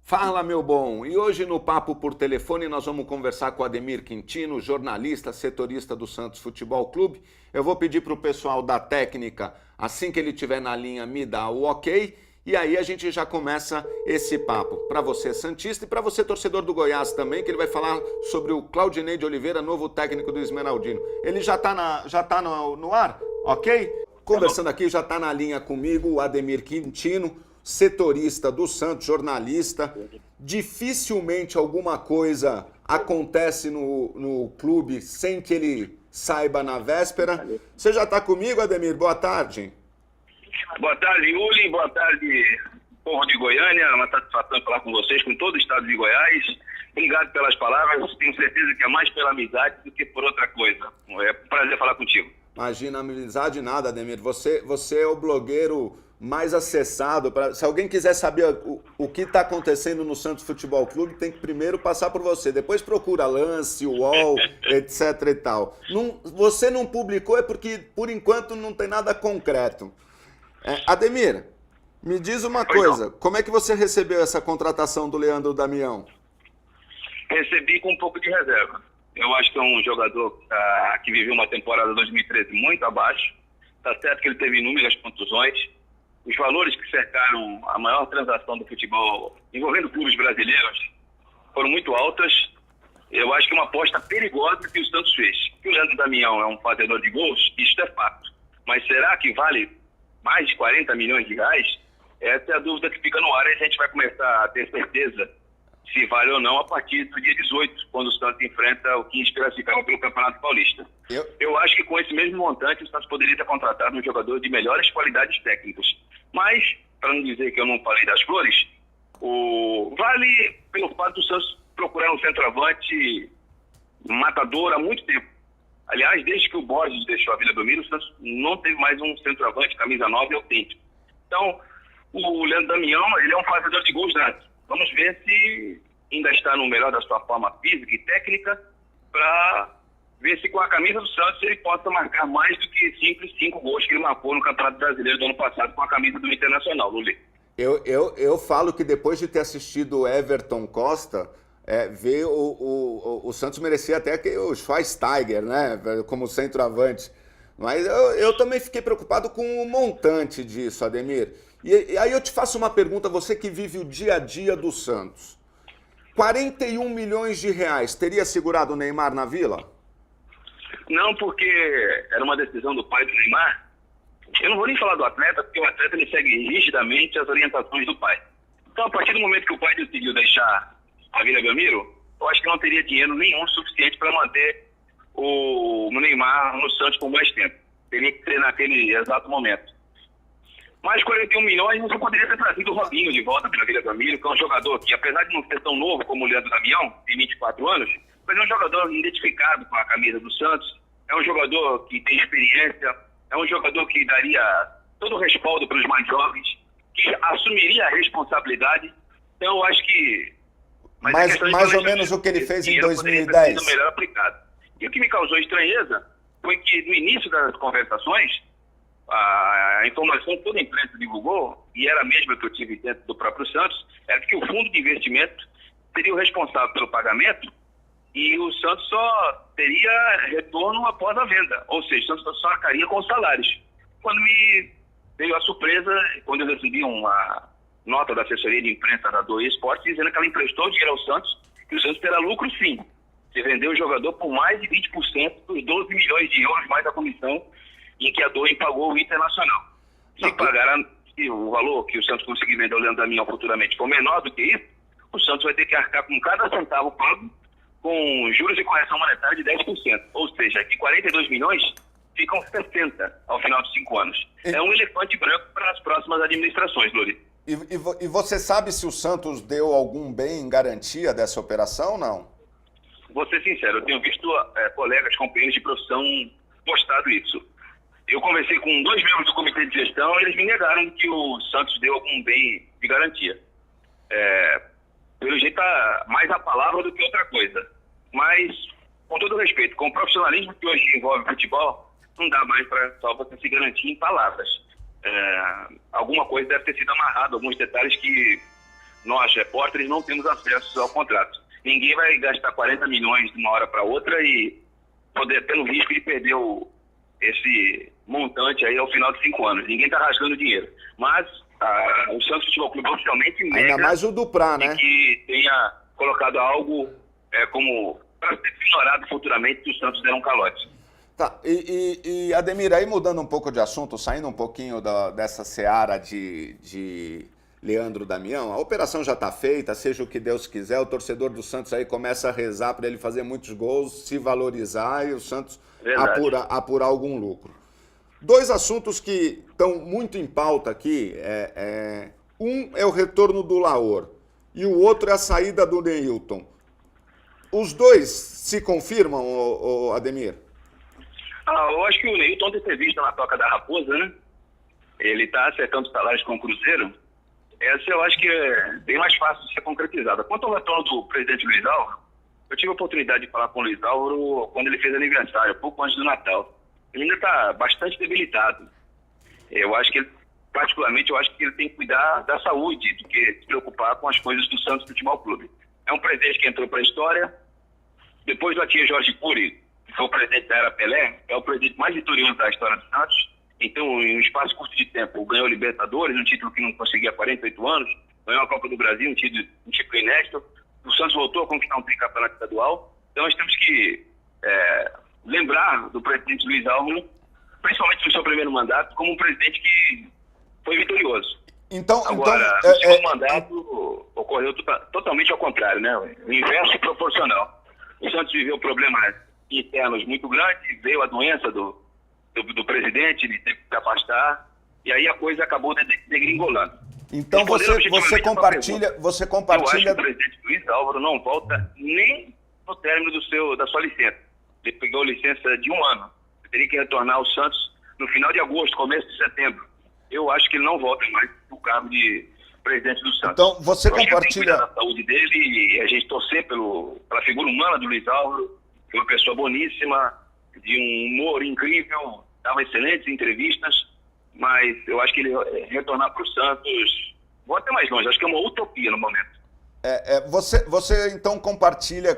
Fala, meu bom! E hoje no Papo por Telefone nós vamos conversar com o Ademir Quintino, jornalista, setorista do Santos Futebol Clube. Eu vou pedir para o pessoal da técnica, assim que ele estiver na linha, me dar o ok. E aí a gente já começa esse papo. Para você, santista, e para você, torcedor do Goiás também, que ele vai falar sobre o Claudinei de Oliveira, novo técnico do Esmeraldino. Ele já tá no ar? Ok? Conversando aqui, já está na linha comigo o Ademir Quintino, setorista do Santos, jornalista. Dificilmente alguma coisa acontece no clube sem que ele saiba na véspera. Você já está comigo, Ademir? Boa tarde. Boa tarde, Yuli. Boa tarde, povo de Goiânia. É uma satisfação falar com vocês, com todo o estado de Goiás. Obrigado pelas palavras. Tenho certeza que é mais pela amizade do que por outra coisa. É um prazer falar contigo. Imagina, amizade nada, Ademir. Você é o blogueiro mais acessado. Se alguém quiser saber o que está acontecendo no Santos Futebol Clube, tem que primeiro passar por você. Depois procura Lance, UOL, etc e tal. Você não publicou é porque, por enquanto, não tem nada concreto. Ademir, me diz uma coisa. Como é que você recebeu essa contratação do Leandro Damião? Recebi com um pouco de reserva. Eu acho que é um jogador que viveu uma temporada 2013 muito abaixo. Está certo que ele teve inúmeras contusões. Os valores que cercaram a maior transação do futebol envolvendo clubes brasileiros foram muito altas. Eu acho que é uma aposta perigosa que o Santos fez. Que o Leandro Damião é um fazedor de gols, isso é fato. Mas será que vale mais de 40 milhões de reais? Essa é a dúvida que fica no ar e a gente vai começar a ter certeza se vale ou não a partir do dia 18, quando o Santos enfrenta o 15 classificado pelo Campeonato Paulista. Eu acho que com esse mesmo montante o Santos poderia ter contratado um jogador de melhores qualidades técnicas. Mas, para não dizer que eu não falei das flores, vale pelo fato do Santos procurar um centroavante matador há muito tempo. Aliás, desde que o Borges deixou a Vila Belmiro, o Santos não teve mais um centroavante camisa 9 autêntico. Então, o Leandro Damião, ele é um fazedor de gols nato. Vamos ver se ainda está no melhor da sua forma física e técnica para ver se com a camisa do Santos ele possa marcar mais do que simples 5 gols que ele marcou no Campeonato Brasileiro do ano passado com a camisa do Internacional, Luli. Eu falo que depois de ter assistido o Everton Costa, ver o Santos merecia até que o Schweinsteiger, né, como centroavante. Mas eu também fiquei preocupado com o montante disso, Ademir. E aí eu te faço uma pergunta, você que vive o dia a dia do Santos. 41 milhões de reais, teria segurado o Neymar na Vila? Não, porque era uma decisão do pai do Neymar. Eu não vou nem falar do atleta, porque o atleta ele segue rigidamente as orientações do pai. Então, a partir do momento que o pai decidiu deixar a Vila Belmiro, eu acho que não teria dinheiro nenhum suficiente para manter o Neymar no Santos por mais tempo. Teria que ser naquele exato momento. Mas 41 milhões você poderia ter trazido o Robinho de volta para a Vila Belmiro, que é um jogador que, apesar de não ser tão novo como o Leandro Damião, tem 24 anos, mas é um jogador identificado com a camisa do Santos, é um jogador que tem experiência, é um jogador que daria todo o respaldo para os mais jovens, que assumiria a responsabilidade. Então eu acho que... Mais ou menos o que ele fez em 2010. Melhor aplicado. E o que me causou estranheza foi que no início das conversações, a informação que toda a imprensa divulgou, e era a mesma que eu tive dentro do próprio Santos, era que o fundo de investimento seria o responsável pelo pagamento e o Santos só teria retorno após a venda, ou seja, o Santos só arcaria com os salários. Quando me veio a surpresa, quando eu recebi uma nota da assessoria de imprensa da Doe Esportes dizendo que ela emprestou dinheiro ao Santos, que o Santos terá lucro sim, se vender o jogador por mais de 20% dos 12 milhões de euros mais a comissão em que a Doe pagou o Internacional. Se pagar o valor que o Santos conseguir vender o Leandro Damião futuramente for menor do que isso, o Santos vai ter que arcar com cada centavo pago com juros de correção monetária de 10%. Ou seja, de 42 milhões, ficam 60 ao final de 5 anos. É um elefante branco para as próximas administrações, Lori. E você sabe se o Santos deu algum bem em garantia dessa operação ou não? Vou ser sincero, eu tenho visto colegas, companheiros de profissão postado isso. Eu conversei com 2 membros do comitê de gestão e eles me negaram que o Santos deu algum bem de garantia. Pelo jeito, mais a palavra do que outra coisa. Mas, com todo respeito, com o profissionalismo que hoje envolve futebol, não dá mais para só você se garantir em palavras. Alguma coisa deve ter sido amarrada, alguns detalhes que nós, repórteres, não temos acesso ao contrato. Ninguém vai gastar 40 milhões de uma hora para outra e poder ter o risco de perder esse montante aí ao final de 5 anos. Ninguém está rasgando dinheiro. Mas o Santos Futebol Clube oficialmente nega ainda mais o Duprá, né? que tenha colocado algo como para ser ignorado futuramente que o Santos der um calote. Tá, e Ademir, aí mudando um pouco de assunto, saindo um pouquinho dessa seara de Leandro Damião, a operação já está feita, seja o que Deus quiser, o torcedor do Santos aí começa a rezar para ele fazer muitos gols, se valorizar e o Santos apurar algum lucro. 2 assuntos que estão muito em pauta aqui, um é o retorno do Laor e o outro é a saída do Neilton. Os dois se confirmam, Ademir? Eu acho que o Neilton tem que ser visto na toca da Raposa, né? Ele está acertando salários com o Cruzeiro. Essa eu acho que é bem mais fácil de ser concretizada. Quanto ao retorno do presidente Luiz Álvaro, eu tive a oportunidade de falar com o Luiz Álvaro quando ele fez aniversário, pouco antes do Natal. Ele ainda está bastante debilitado. Eu acho que particularmente, eu acho que ele tem que cuidar da saúde do que se preocupar com as coisas do Santos Futebol Clube. É um presidente que entrou para a história. Depois do Atia Jorge Cury, que foi o presidente da era Pelé, é o presidente mais vitorioso da história do Santos. Então, em um espaço curto de tempo, ganhou Libertadores, um título que não conseguia há 48 anos, ganhou a Copa do Brasil, um título inédito. O Santos voltou a conquistar um tricampeonato estadual. Então, nós temos que lembrar do presidente Luiz Álvaro, principalmente no seu primeiro mandato, como um presidente que foi vitorioso. Agora, o segundo mandato ocorreu totalmente ao contrário, né? O inverso proporcional. O Santos viveu problemas internos muito grandes, veio a doença do presidente, ele teve que se afastar, e aí a coisa acabou degringolando. Então você compartilha... Eu acho que o presidente Luiz Álvaro não volta nem no término da sua licença. Ele pegou licença de 1 ano. Ele teria que retornar ao Santos no final de agosto, começo de setembro. Eu acho que ele não volta mais para o cargo de presidente do Santos. Então você compartilha... Tem que cuidar da saúde dele e a gente torcer pela figura humana do Luiz Álvaro, que é uma pessoa boníssima, de um humor incrível, dava excelentes entrevistas, mas eu acho que ele retornar para o Santos, vou até mais longe, acho que é uma utopia no momento. Você então compartilha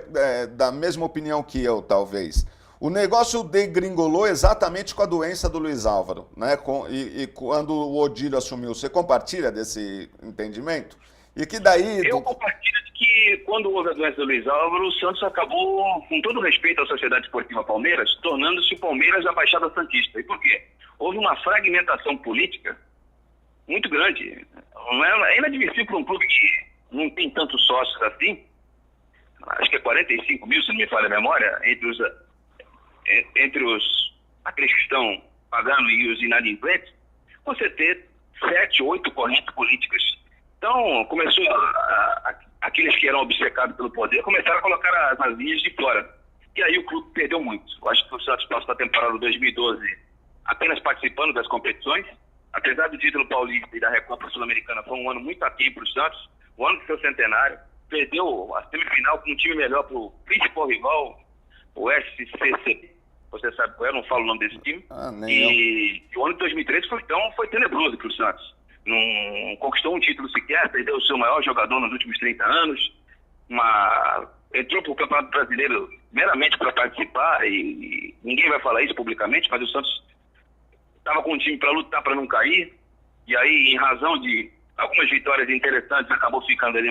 da mesma opinião que eu, talvez. O negócio degringolou exatamente com a doença do Luiz Álvaro, né? E quando o Odílio assumiu, você compartilha desse entendimento? E que daí... Eu compartilho de que quando houve a doença do Luiz Álvaro, o Santos acabou, com todo respeito à Sociedade Esportiva Palmeiras, tornando-se o Palmeiras da Baixada Santista. E por quê? Houve uma fragmentação política muito grande. É inadmissível para um clube que não tem tantos sócios assim, acho que é 45 mil, se não me falha a memória, entre aqueles que estão pagando e os inadimplentes, você ter 7, 8 correntes políticas. Então, começou aqueles que eram obcecados pelo poder, começaram a colocar as linhas de fora. E aí o clube perdeu muito. Eu acho que o Santos passou a temporada 2012 apenas participando das competições. Apesar do título paulista e da Recopa Sul-Americana, foi um ano muito aquém para o Santos, o ano do seu centenário. Perdeu a semifinal com um time melhor para o principal rival, o SCC. Você sabe qual é, eu não falo o nome desse time. E o ano de 2013 foi tenebroso para o Santos. Não conquistou um título sequer, perdeu o seu maior jogador nos últimos 30 anos. Entrou para o Campeonato Brasileiro meramente para participar, e ninguém vai falar isso publicamente, mas o Santos estava com um time para lutar para não cair, e aí, em razão de algumas vitórias interessantes, acabou ficando ali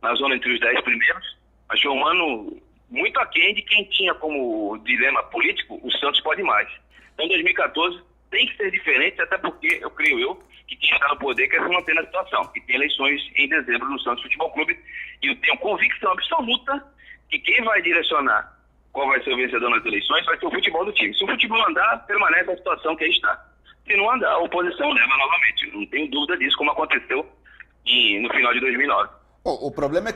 na zona entre os 10 primeiros. Mas foi um ano muito aquém de quem tinha como dilema político: o Santos pode mais. Então, 2014 tem que ser diferente, até porque, eu creio que quem está no poder quer se manter na situação, que tem eleições em dezembro no Santos Futebol Clube, e eu tenho convicção absoluta que quem vai direcionar qual vai ser o vencedor nas eleições vai ser o futebol do time. Se o futebol andar, permanece a situação que aí está. Se não andar, a oposição leva novamente. Não tenho dúvida disso, como aconteceu no final de 2009. O problema é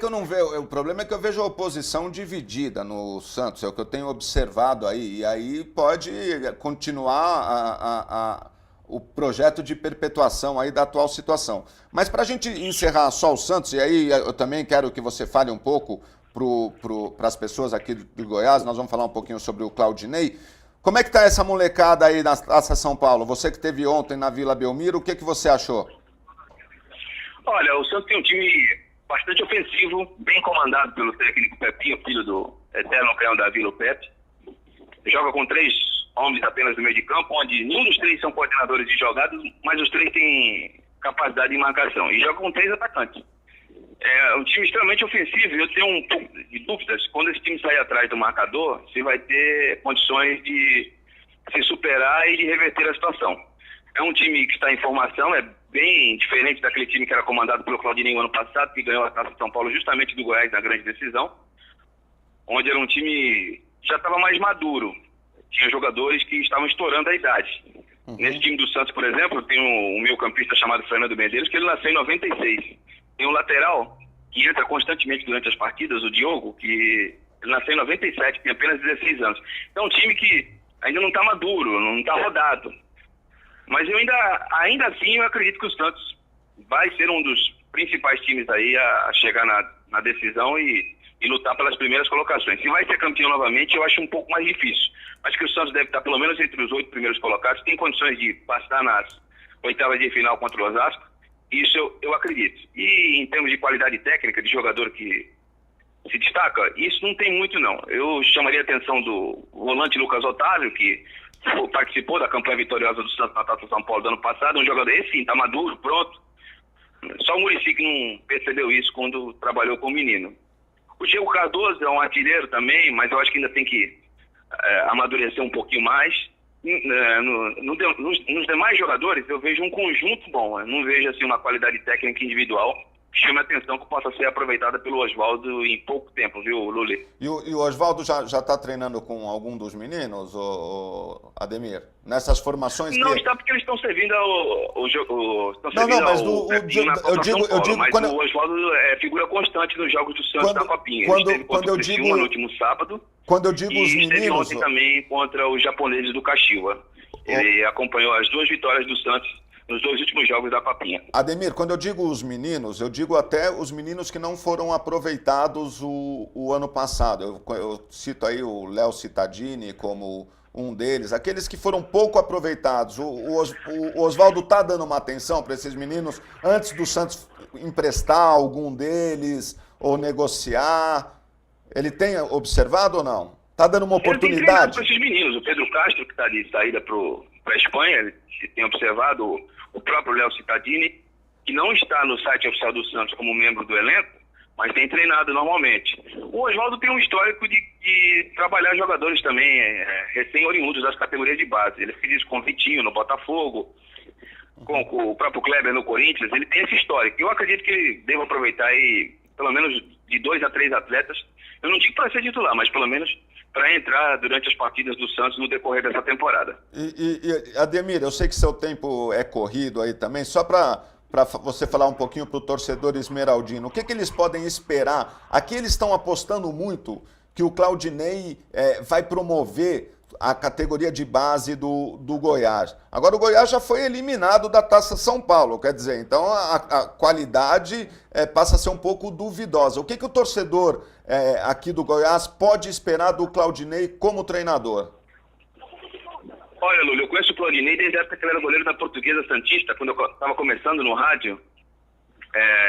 que eu vejo a oposição dividida no Santos, é o que eu tenho observado aí, e aí pode continuar o projeto de perpetuação aí da atual situação. Mas para a gente encerrar só o Santos, e aí eu também quero que você fale um pouco para as pessoas aqui de Goiás, nós vamos falar um pouquinho sobre o Claudinei. Como é que está essa molecada aí na Taça São Paulo? Você que esteve ontem na Vila Belmiro, o que você achou? Olha, o Santos tem um time bastante ofensivo, bem comandado pelo técnico Pepinho, filho do eterno peão da Vila, o Pepe. Joga com 3 homens apenas no meio de campo, onde nenhum dos 3 são coordenadores de jogadas, mas os 3 têm capacidade de marcação. E joga com 3 atacantes. É um time extremamente ofensivo, e eu tenho um pouco de dúvidas, quando esse time sair atrás do marcador, se vai ter condições de se superar e de reverter a situação. É um time que está em formação, é bem diferente daquele time que era comandado pelo Claudinei no ano passado, que ganhou a Taça de São Paulo justamente do Goiás na grande decisão, onde era um time que já estava mais maduro, tinha jogadores que estavam estourando a idade. Nesse time do Santos, por exemplo, tem um meio-campista chamado Fernando Medeiros, que ele nasceu em 96. Tem um lateral que entra constantemente durante as partidas, o Diogo, que ele nasceu em 97, tem apenas 16 anos. Então é um time que ainda não está maduro, não está rodado. Mas eu ainda assim eu acredito que o Santos vai ser um dos principais times aí a chegar na decisão e lutar pelas primeiras colocações. Se vai ser campeão novamente, eu acho um pouco mais difícil. Acho que o Santos deve estar pelo menos entre os 8 primeiros colocados, tem condições de passar nas oitavas de final contra o Osasco. Isso eu acredito. E em termos de qualidade técnica, de jogador que se destaca, isso não tem muito não. Eu chamaria a atenção do volante Lucas Otávio, que participou da campanha vitoriosa do Santos na Taça São Paulo do ano passado, um jogador esse sim, está maduro, pronto. Só o Muricy que não percebeu isso quando trabalhou com o menino. O Diego Cardoso é um artilheiro também, mas eu acho que ainda tem que amadurecer um pouquinho mais. Nos demais jogadores eu vejo um conjunto bom, eu não vejo assim uma qualidade técnica individual que chame a atenção, que possa ser aproveitada pelo Oswaldo em pouco tempo, viu, Luli? E o Oswaldo já está treinando com algum dos meninos, Ademir? Nessas formações não que... está, porque eles estão servindo o jogo. Não, mas eu digo mas quando... o Oswaldo é figura constante nos jogos do Santos da Copinha. Quando eu digo no último sábado. Quando eu digo os meninos... esteve ontem também contra os japoneses do Caxiwa. Ele acompanhou as 2 vitórias do Santos nos 2 últimos jogos da Copinha. Ademir, quando eu digo os meninos, eu digo até os meninos que não foram aproveitados o ano passado. Eu cito aí o Léo Cittadini como um deles, aqueles que foram pouco aproveitados. O Oswaldo está dando uma atenção para esses meninos antes do Santos emprestar algum deles ou negociar. Ele tem observado ou não? Está dando uma oportunidade? Para esses meninos, o Pedro Castro, que está de saída para a Espanha, ele tem observado o próprio Léo Cittadini, que não está no site oficial do Santos como membro do elenco, mas tem treinado normalmente. O Oswaldo tem um histórico de trabalhar jogadores também recém-oriundos das categorias de base. Ele fez isso com o Vitinho no Botafogo, com o próprio Kleber no Corinthians. Ele tem esse histórico. Eu acredito que ele deva aproveitar aí, pelo menos de 2 a 3 atletas. Eu não digo para ser titular, mas pelo menos para entrar durante as partidas do Santos no decorrer dessa temporada. E Ademir, eu sei que seu tempo é corrido aí também, só para você falar um pouquinho para o torcedor esmeraldino, o que eles podem esperar? Aqui eles estão apostando muito que o Claudinei vai promover a categoria de base do Goiás. Agora o Goiás já foi eliminado da Taça São Paulo, quer dizer, então a qualidade passa a ser um pouco duvidosa. O que o torcedor aqui do Goiás pode esperar do Claudinei como treinador? Olha, Lúlio, eu conheço o Claudinei desde a época que ele era goleiro da Portuguesa Santista, quando eu estava começando no rádio,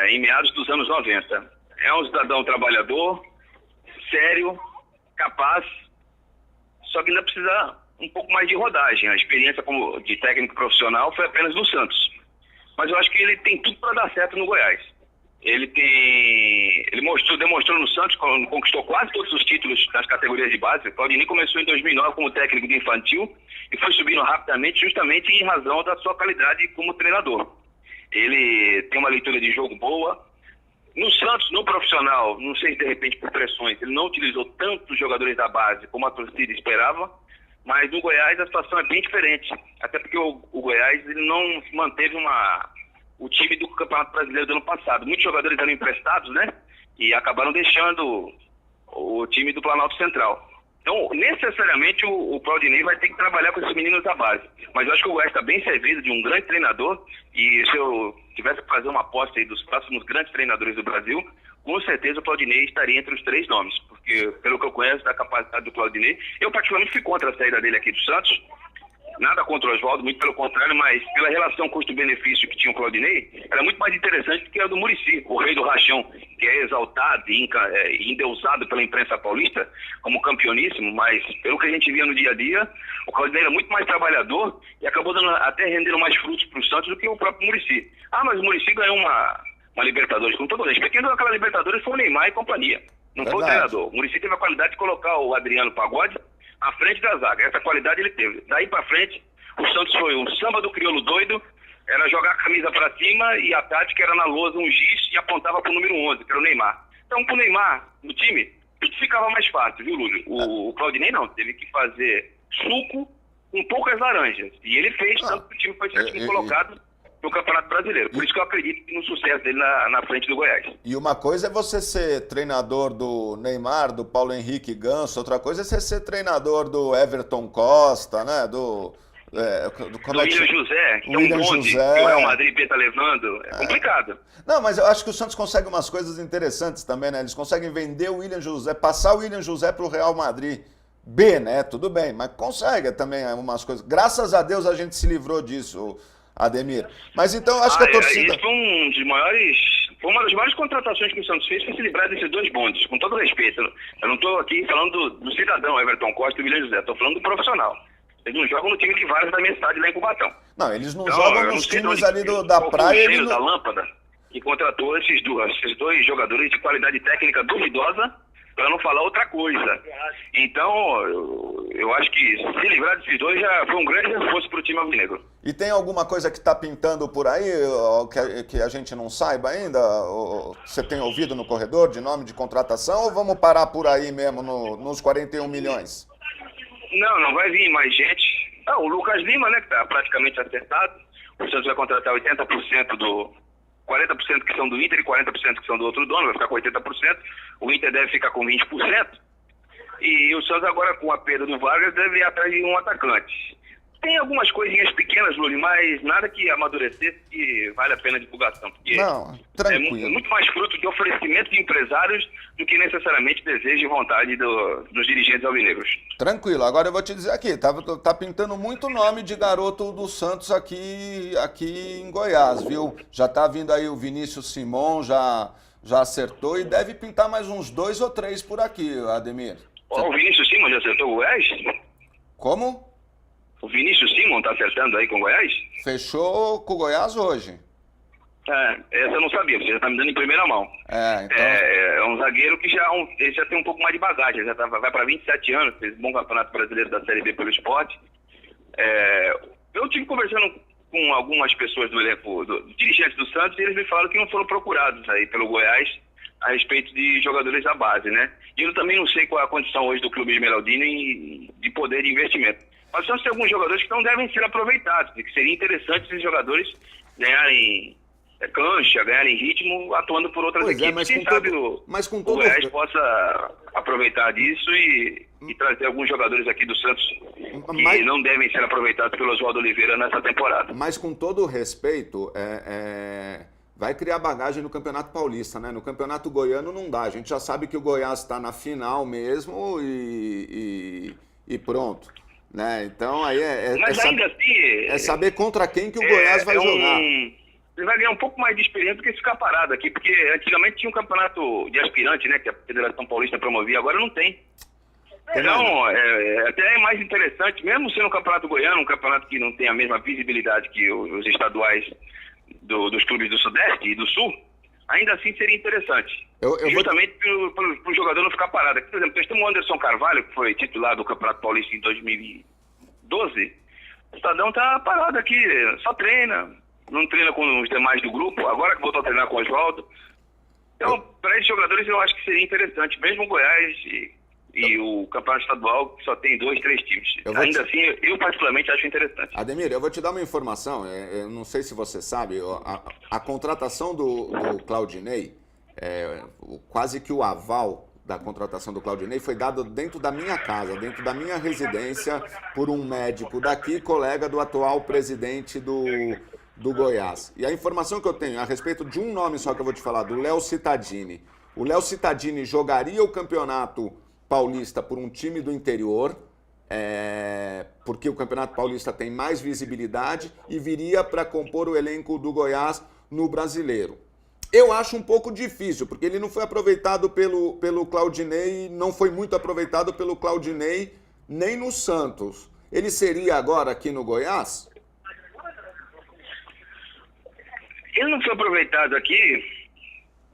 em meados dos anos 90. É um cidadão trabalhador, sério, capaz, só que ainda precisa um pouco mais de rodagem. A experiência de técnico profissional foi apenas no Santos. Mas eu acho que ele tem tudo para dar certo no Goiás. Ele demonstrou no Santos, conquistou quase todos os títulos das categorias de base. O Claudinei começou em 2009 como técnico de infantil e foi subindo rapidamente, justamente em razão da sua qualidade como treinador. Ele tem uma leitura de jogo boa. No Santos, no profissional, não sei se de repente por pressões, ele não utilizou tantos jogadores da base como a torcida esperava, mas no Goiás a situação é bem diferente. Até porque o Goiás ele não manteve o time do Campeonato Brasileiro do ano passado. Muitos jogadores eram emprestados, né? E acabaram deixando o time do Planalto Central. Então, necessariamente, o Claudinei vai ter que trabalhar com esses meninos da base. Mas eu acho que o Goiás está bem servido de um grande treinador. E se eu tivesse que fazer uma aposta aí dos próximos grandes treinadores do Brasil, com certeza o Claudinei estaria entre os 3 nomes. Porque, pelo que eu conheço da capacidade do Claudinei, eu particularmente fui contra a saída dele aqui do Santos. Nada contra o Oswaldo, muito pelo contrário, mas pela relação custo-benefício que tinha o Claudinei, era muito mais interessante do que a do Muricy, o rei do rachão, que é exaltado e endeusado pela imprensa paulista como campeoníssimo, mas pelo que a gente via no dia a dia, o Claudinei era muito mais trabalhador e acabou até rendendo mais frutos para o Santos do que o próprio Muricy. Mas o Muricy ganhou uma Libertadores, com todo respeito. Quem deu aquela Libertadores foi o Neymar e companhia, não foi o treinador. O Muricy teve a qualidade de colocar o Adriano Pagode à frente da zaga. Essa qualidade ele teve. Daí pra frente, o Santos foi o samba do crioulo doido, era jogar a camisa pra cima e a tática era na lousa um giz e apontava pro número 11, que era o Neymar. Então, com o Neymar no time, tudo ficava mais fácil, viu, Lúlio? O Claudinei não, teve que fazer suco com poucas laranjas. E ele fez, tanto que o time foi sétimo colocado no Campeonato Brasileiro. Por isso que eu acredito no sucesso dele na frente do Goiás. E uma coisa é você ser treinador do Neymar, do Paulo Henrique Ganso, outra coisa é você ser treinador do Everton Costa, né? Do William José, que William é um bonde José. que o Real Madrid tá levando. É complicado. Não, mas eu acho que o Santos consegue umas coisas interessantes também, né? Eles conseguem vender o William José, passar o William José pro Real Madrid. Né? Tudo bem, mas consegue também umas coisas. Graças a Deus a gente se livrou disso, Ademir. Mas então eu acho que a torcida... Isso foi uma das maiores contratações que o Santos fez, foi se livrar desses dois bondes, com todo respeito. Eu não estou aqui falando do cidadão Everton Costa e William José, estou falando do profissional. Eles não jogam no time de vários da minha cidade lá em Cubatão. Não, eles não jogam nos times ali da praia. Ele da Lâmpada, que contratou esses dois jogadores de qualidade técnica duvidosa, para não falar outra coisa. Então, eu acho que se livrar desses dois já foi um grande reforço para o time alvinegro. E tem alguma coisa que está pintando por aí que a gente não saiba ainda? Você tem ouvido no corredor de nome de contratação ou vamos parar por aí mesmo nos 41 milhões? Não vai vir mais gente. O Lucas Lima, né, que está praticamente acertado. O Santos vai contratar 40% 40% que são do Inter e 40% que são do outro dono, vai ficar com 80%. O Inter deve ficar com 20%. E o Santos agora, com a perda do Vargas, deve ir atrás de um atacante. Tem algumas coisinhas pequenas, Luli, mas nada que amadurecer que vale a pena a divulgação. Porque não, tranquilo. É muito mais fruto de oferecimento de empresários do que necessariamente desejo e vontade dos dirigentes alvinegros. Tranquilo. Agora eu vou te dizer aqui, tá pintando muito nome de garoto do Santos aqui em Goiás, viu? Já tá vindo aí o Vinícius Simon, já acertou e deve pintar mais uns 2 ou 3 por aqui, Ademir. O Vinícius Simon já acertou o Goiás? Como? O Vinícius Simon tá acertando aí com o Goiás? Fechou com o Goiás hoje. Essa eu não sabia, você já tá me dando em primeira mão. Então... É um zagueiro que ele já tem um pouco mais de bagagem, vai para 27 anos, fez um bom campeonato brasileiro da Série B pelo Sport. Eu tive conversando com algumas pessoas do elenco, dirigentes do Santos, e eles me falaram que não foram procurados aí pelo Goiás a respeito de jogadores da base, né? E eu também não sei qual é a condição hoje do Clube Esmeraldino de poder de investimento. Mas só tem alguns jogadores que não devem ser aproveitados, e que seria interessante esses jogadores ganharem cancha, ganharem ritmo, atuando por outras equipes. Mas quem sabe o Goiás possa aproveitar disso e trazer alguns jogadores aqui do Santos que não devem ser aproveitados pelo Oswaldo Oliveira nessa temporada. Mas com todo o respeito, vai criar bagagem no Campeonato Paulista, né? No Campeonato Goiano não dá. A gente já sabe que o Goiás está na final mesmo e pronto. Né? Então aí é saber contra quem que o Goiás vai jogar. Ele vai ganhar um pouco mais de experiência do que ficar parado aqui, porque antigamente tinha um campeonato de aspirante, né, que a Federação Paulista promovia, agora não tem. Então, até é mais interessante, mesmo sendo um campeonato goiano, um campeonato que não tem a mesma visibilidade que os estaduais dos clubes do Sudeste e do Sul, ainda assim seria interessante. Justamente para o jogador não ficar parado. Aqui, por exemplo, nós temos o Anderson Carvalho, que foi titular do Campeonato Paulista em 2012. O Estadão está parado aqui, só treina, não treina com os demais do grupo, agora que voltou a treinar com o Oswaldo. Então, para esses jogadores eu acho que seria interessante, mesmo o Goiás e o Campeonato Estadual, que só tem 2, 3 times. Ainda assim, eu particularmente acho interessante. Ademir, eu vou te dar uma informação, eu não sei se você sabe, a contratação do Claudinei, quase que o aval da contratação do Claudinei foi dado dentro da minha casa, dentro da minha residência, por um médico daqui, colega do atual presidente do Goiás. E a informação que eu tenho a respeito de um nome só que eu vou te falar, do Léo Cittadini. O Léo Cittadini jogaria o Campeonato Paulista por um time do interior, porque o Campeonato Paulista tem mais visibilidade e viria para compor o elenco do Goiás no Brasileiro. Eu acho um pouco difícil, porque ele não foi aproveitado pelo Claudinei, não foi muito aproveitado pelo Claudinei nem no Santos. Ele seria agora aqui no Goiás? Ele não foi aproveitado aqui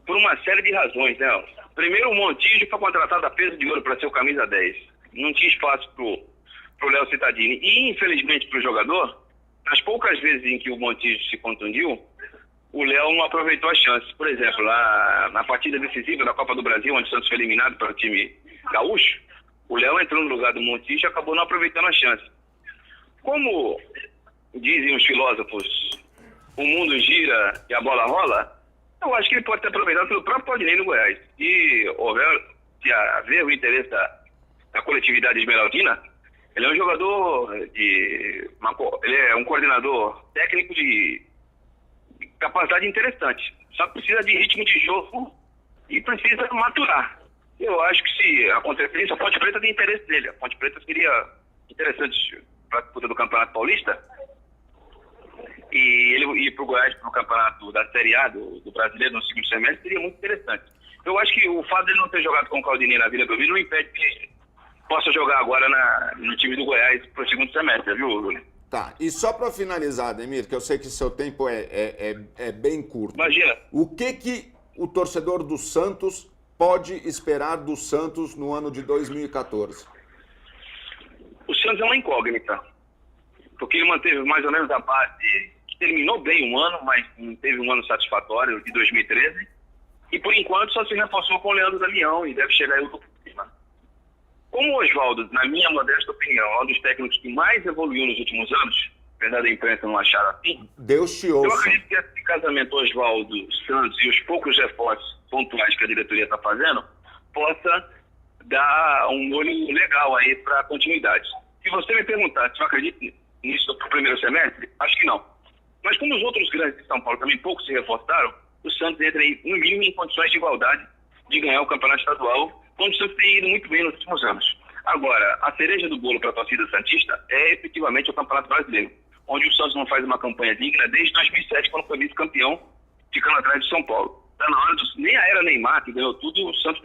por uma série de razões, né? Primeiro, o Montijo foi contratado a peso de ouro para ser o camisa 10. Não tinha espaço pro Léo Cittadini. E, infelizmente, para o jogador, nas poucas vezes em que o Montijo se contundiu, o Léo não aproveitou as chances. Por exemplo, lá na partida decisiva da Copa do Brasil, onde o Santos foi eliminado pelo time gaúcho, o Léo entrou no lugar do Montijo e acabou não aproveitando a chance. Como dizem os filósofos, o mundo gira e a bola rola, eu acho que ele pode ter aproveitado pelo próprio Claudinei no Goiás. Se haver o interesse da coletividade esmeraldina, ele é um jogador ele é um coordenador técnico de capacidade interessante. Só precisa de ritmo de jogo e precisa maturar. Eu acho que se acontecer isso, a Ponte Preta tem interesse nele. A Ponte Preta seria interessante para a disputa do Campeonato Paulista. E ele ir para o Goiás, para o campeonato da Série A do Brasileiro no segundo semestre, seria muito interessante. Eu acho que o fato de ele não ter jogado com o Claudinei na Vila Belmiro não impede que ele possa jogar agora no time do Goiás para o segundo semestre, viu, Lula? Tá, e só para finalizar, Ademir, que eu sei que seu tempo é bem curto. Imagina. O que o torcedor do Santos pode esperar do Santos no ano de 2014? O Santos é uma incógnita, porque ele manteve mais ou menos a base, que terminou bem um ano, mas não teve um ano satisfatório de 2013, e por enquanto só se reforçou com o Leandro Damião e deve chegar aí o por cima. Como o Oswaldo, na minha modesta opinião, é um dos técnicos que mais evoluiu nos últimos anos, apesar da imprensa não achar assim, Deus te ouça. Eu acredito que esse casamento Oswaldo, Santos e os poucos reforços pontuais que a diretoria está fazendo, possa dar um olho legal aí para a continuidade. Se você me perguntar se eu acredito nisso para o primeiro semestre, acho que não. Mas como os outros grandes de São Paulo também pouco se reforçaram, o Santos entra aí, no mínimo, em condições de igualdade de ganhar o campeonato estadual, como o Santos tem ido muito bem nos últimos anos. Agora, a cereja do bolo para a torcida santista é efetivamente o Campeonato Brasileiro, onde o Santos não faz uma campanha digna desde 2007, quando foi vice-campeão, ficando atrás de São Paulo. Está na hora nem a era Neymar, que ganhou tudo, o Santos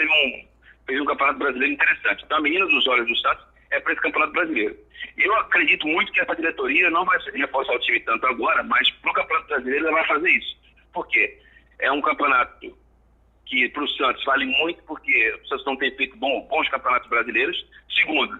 fez um Campeonato Brasileiro interessante. Então, a menina dos olhos do Santos é para esse Campeonato Brasileiro. Eu acredito muito que essa diretoria não vai reforçar o time tanto agora, mas para o Campeonato Brasileiro ela vai fazer isso. Por quê? É um campeonato que para o Santos vale muito, porque o Santos não tem feito bons campeonatos brasileiros. Segundo,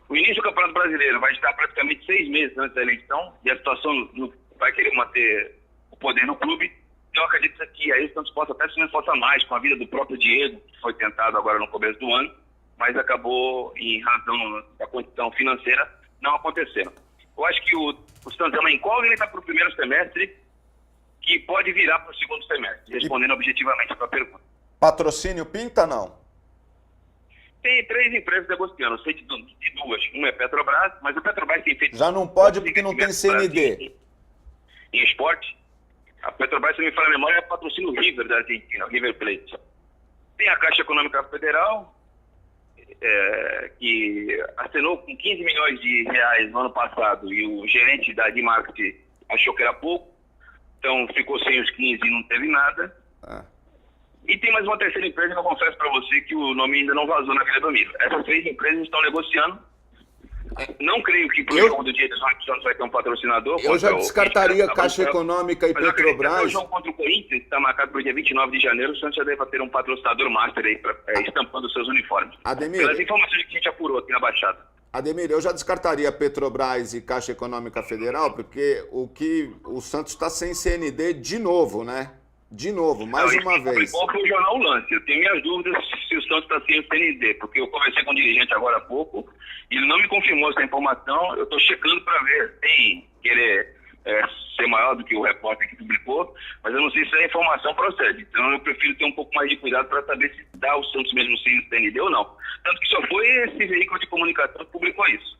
o início do Campeonato Brasileiro vai estar praticamente 6 meses antes da eleição, e a situação não vai querer manter o poder no clube. Eu acredito que aí o Santos possa até se reforçar mais com a vida do próprio Diego, que foi tentado agora no começo do ano, mas acabou, em razão da condição financeira, não acontecendo. Eu acho que o Santos é uma incógnita para o primeiro semestre, que pode virar para o segundo semestre, respondendo objetivamente a sua pergunta. Patrocínio pinta, não? Tem 3 empresas negociando, eu sei de 2. Uma é Petrobras, mas o Petrobras tem feito... Já não pode porque não tem CND. Em esporte, a Petrobras, se me fala a memória, é patrocínio River da Argentina, River Plate. Tem a Caixa Econômica Federal, que assinou com 15 milhões de reais no ano passado, e o gerente de marketing achou que era pouco, então ficou sem os 15 e não teve nada. E tem mais uma terceira empresa que eu confesso para você que o nome ainda não vazou na Vila Belmiro. Essas 3 empresas estão negociando. Não creio que pro jogo do dia 18 o Santos vai ter um patrocinador. Eu já descartaria Caixa Econômica e Petrobras. O jogo contra o Corinthians está marcado para o dia 29 de janeiro. O Santos já deve ter um patrocinador master aí estampando os seus uniformes. Ademir, pelas informações que a gente apurou aqui na Baixada. Ademir, eu já descartaria Petrobras e Caixa Econômica Federal, porque o Santos está sem CND de novo, né? De novo, mais uma vez. Foi o jornal Lance. Eu tenho minhas dúvidas se o Santos está sem o CND, porque eu conversei com um dirigente agora há pouco e ele não me confirmou essa informação. Eu estou checando para ver sem querer ser maior do que o repórter que publicou, mas eu não sei se a informação procede. Então eu prefiro ter um pouco mais de cuidado para saber se dá o Santos mesmo sem o CND ou não. Tanto que só foi esse veículo de comunicação que publicou isso.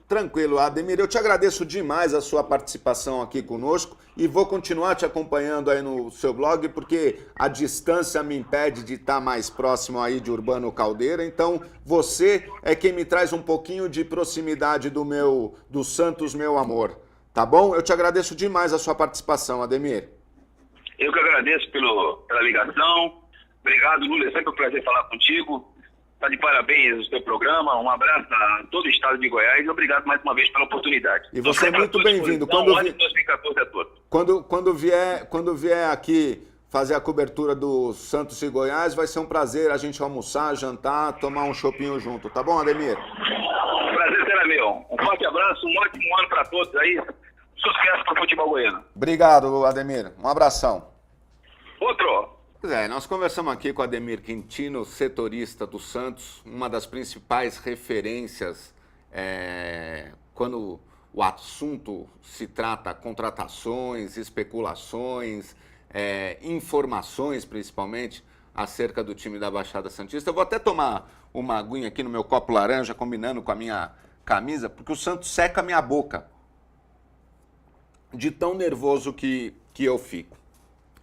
Tranquilo, Ademir. Eu te agradeço demais a sua participação aqui conosco e vou continuar te acompanhando aí no seu blog, porque a distância me impede de estar mais próximo aí de Urbano Caldeira. Então, você é quem me traz um pouquinho de proximidade do Santos, meu amor. Tá bom? Eu te agradeço demais a sua participação, Ademir. Eu que agradeço pela ligação. Obrigado, Lula. É sempre um prazer falar contigo. Está de parabéns o seu programa. Um abraço a todo o estado de Goiás e obrigado mais uma vez pela oportunidade. E você é muito bem-vindo. Quando vier aqui fazer a cobertura do Santos e Goiás, vai ser um prazer a gente almoçar, jantar, tomar um chopinho junto. Tá bom, Ademir? Prazer será meu. Um forte abraço, um ótimo ano para todos aí. Sucesso para o futebol goiano. Obrigado, Ademir. Um abração. Outro. Nós conversamos aqui com o Ademir Quintino, setorista do Santos, uma das principais referências quando o assunto se trata contratações, especulações, informações principalmente acerca do time da Baixada Santista. Eu vou até tomar uma aguinha aqui no meu copo laranja, combinando com a minha camisa, porque o Santos seca a minha boca de tão nervoso que eu fico.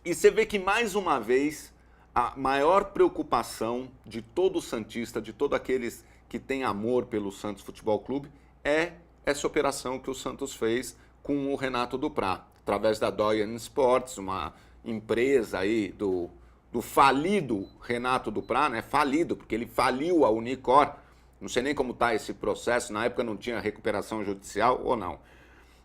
E você vê que, mais uma vez, a maior preocupação de todo santista, de todos aqueles que têm amor pelo Santos Futebol Clube, é essa operação que o Santos fez com o Renato Duprá, através da Doyen Sports, uma empresa aí do falido Renato Duprá, né? Falido, porque ele faliu a Unicor. Não sei nem como está esse processo, na época não tinha recuperação judicial ou não.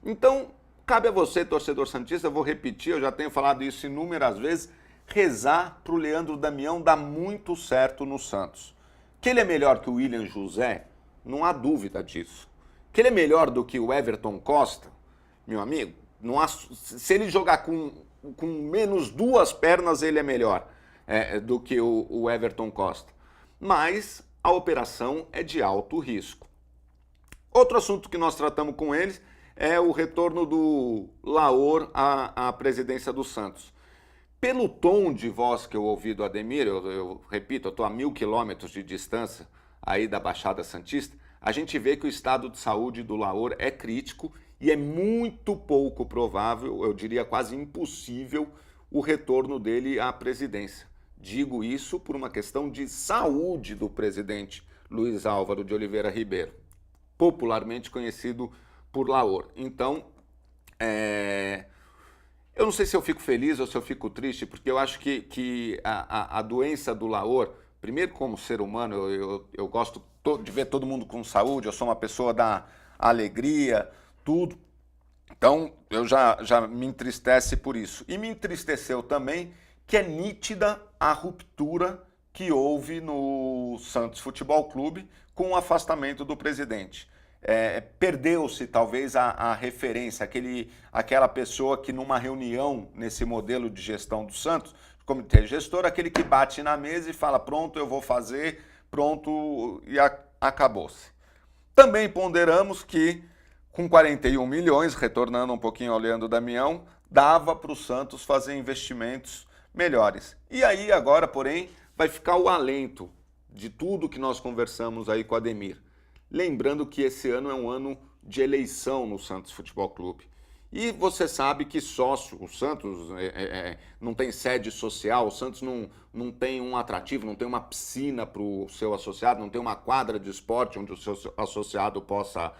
Então, cabe a você, torcedor santista, eu vou repetir, eu já tenho falado isso inúmeras vezes, rezar para o Leandro Damião dar muito certo no Santos. Que ele é melhor que o William José, não há dúvida disso. Que ele é melhor do que o Everton Costa, meu amigo, não há, se ele jogar com menos duas pernas, ele é melhor do que o Everton Costa. Mas a operação é de alto risco. Outro assunto que nós tratamos com eles é o retorno do Laor à presidência do Santos. Pelo tom de voz que eu ouvi do Ademir, eu repito, eu estou a 1.000 quilômetros de distância aí da Baixada Santista, a gente vê que o estado de saúde do Laor é crítico e é muito pouco provável, eu diria quase impossível, o retorno dele à presidência. Digo isso por uma questão de saúde do presidente Luiz Álvaro de Oliveira Ribeiro, popularmente conhecido por Laor. Então, eu não sei se eu fico feliz ou se eu fico triste, porque eu acho que a doença do Laor, primeiro como ser humano, eu gosto de ver todo mundo com saúde, eu sou uma pessoa da alegria, tudo. Então, eu já me entristece por isso. E me entristeceu também que é nítida a ruptura que houve no Santos Futebol Clube com o afastamento do presidente. Perdeu-se talvez a referência, aquela pessoa que numa reunião nesse modelo de gestão do Santos, comitê gestor, aquele que bate na mesa e fala pronto, eu vou fazer, pronto, e acabou-se. Também ponderamos que com 41 milhões, retornando um pouquinho ao Leandro Damião, dava para o Santos fazer investimentos melhores. E aí agora, porém, vai ficar o alento de tudo que nós conversamos aí com o Ademir. Lembrando que esse ano é um ano de eleição no Santos Futebol Clube. E você sabe que sócio, o Santos não tem sede social, o Santos não tem um atrativo, não tem uma piscina para o seu associado, não tem uma quadra de esporte onde o seu associado possa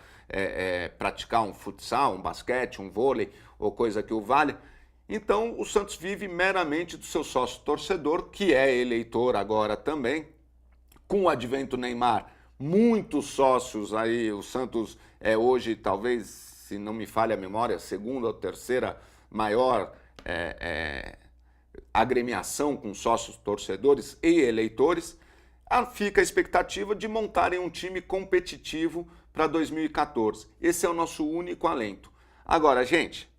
praticar um futsal, um basquete, um vôlei ou coisa que o valha. Então o Santos vive meramente do seu sócio torcedor, que é eleitor agora também, com o advento Neymar. Muitos sócios aí, o Santos é hoje, talvez, se não me falha a memória, a segunda ou terceira maior agremiação com sócios torcedores e eleitores. Fica a expectativa de montarem um time competitivo para 2014. Esse é o nosso único alento. Agora, gente,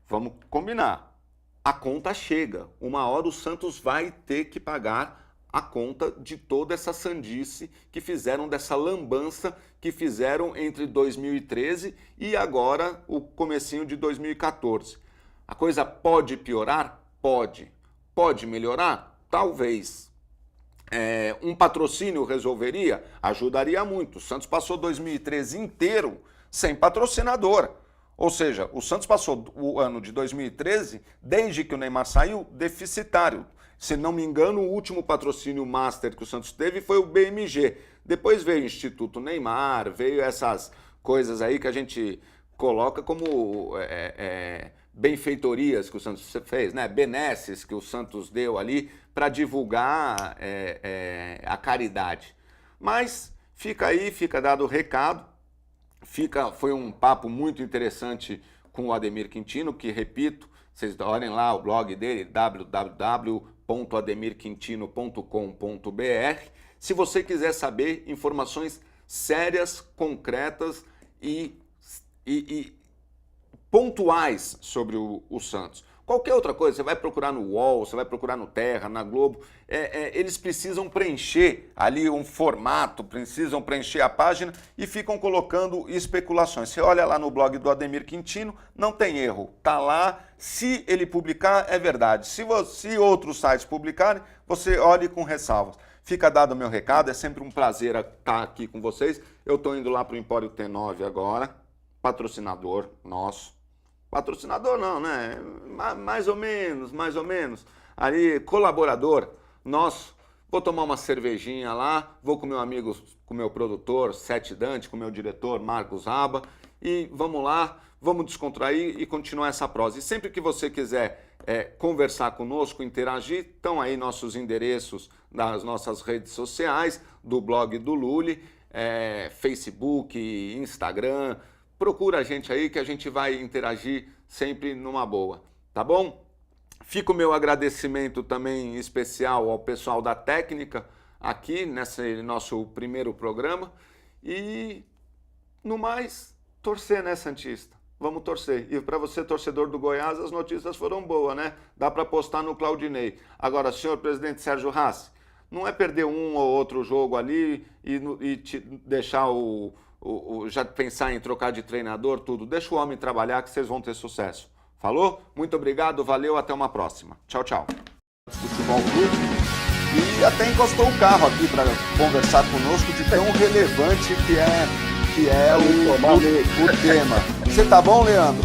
vamos combinar. A conta chega. Uma hora o Santos vai ter que pagar a conta de toda essa sandice que fizeram, dessa lambança que fizeram entre 2013 e agora o comecinho de 2014. A coisa pode piorar? Pode. Pode melhorar? Talvez. um patrocínio resolveria? Ajudaria muito. O Santos passou 2013 inteiro sem patrocinador. Ou seja, o Santos passou o ano de 2013, desde que o Neymar saiu, deficitário. Se não me engano, o último patrocínio master que o Santos teve foi o BMG. Depois veio o Instituto Neymar, veio essas coisas aí que a gente coloca como benfeitorias que o Santos fez, né? Benesses que o Santos deu ali para divulgar a caridade. Mas fica aí, fica dado o recado. Foi um papo muito interessante com o Ademir Quintino, que, repito, vocês olhem lá o blog dele, www.ademirquintino.com.br. Se você quiser saber informações sérias, concretas e pontuais sobre o Santos. Qualquer outra coisa, você vai procurar no UOL, você vai procurar no Terra, na Globo, eles precisam preencher ali um formato, precisam preencher a página e ficam colocando especulações. Você olha lá no blog do Ademir Quintino, não tem erro, tá lá, se ele publicar é verdade, se outros sites publicarem, você olhe com ressalvas. Fica dado o meu recado, é sempre um prazer estar aqui com vocês. Eu estou indo lá para o Empório T9 agora, patrocinador nosso. Patrocinador não, né? Mais ou menos. Ali, colaborador nosso. Vou tomar uma cervejinha lá, vou com meu amigo, com meu produtor, Sete Dante, com meu diretor, Marcos Aba, e vamos lá, vamos descontrair e continuar essa prosa. E sempre que você quiser conversar conosco, interagir, estão aí nossos endereços das nossas redes sociais, do blog do Lully, Facebook, Instagram. Procura a gente aí que a gente vai interagir sempre numa boa, tá bom? Fica o meu agradecimento também especial ao pessoal da técnica aqui nesse nosso primeiro programa e, no mais, torcer, né, Santista? Vamos torcer. E para você, torcedor do Goiás, as notícias foram boas, né? Dá para postar no Claudinei. Agora, senhor presidente Sérgio Rassi, não é perder um ou outro jogo ali e deixar já pensar em trocar de treinador, tudo. Deixa o homem trabalhar que vocês vão ter sucesso. Falou? Muito obrigado, valeu, até uma próxima. Tchau, tchau. Futebol Clube. E até encostou o carro aqui para conversar conosco de tão relevante que é o tema. Você tá bom, Leandro?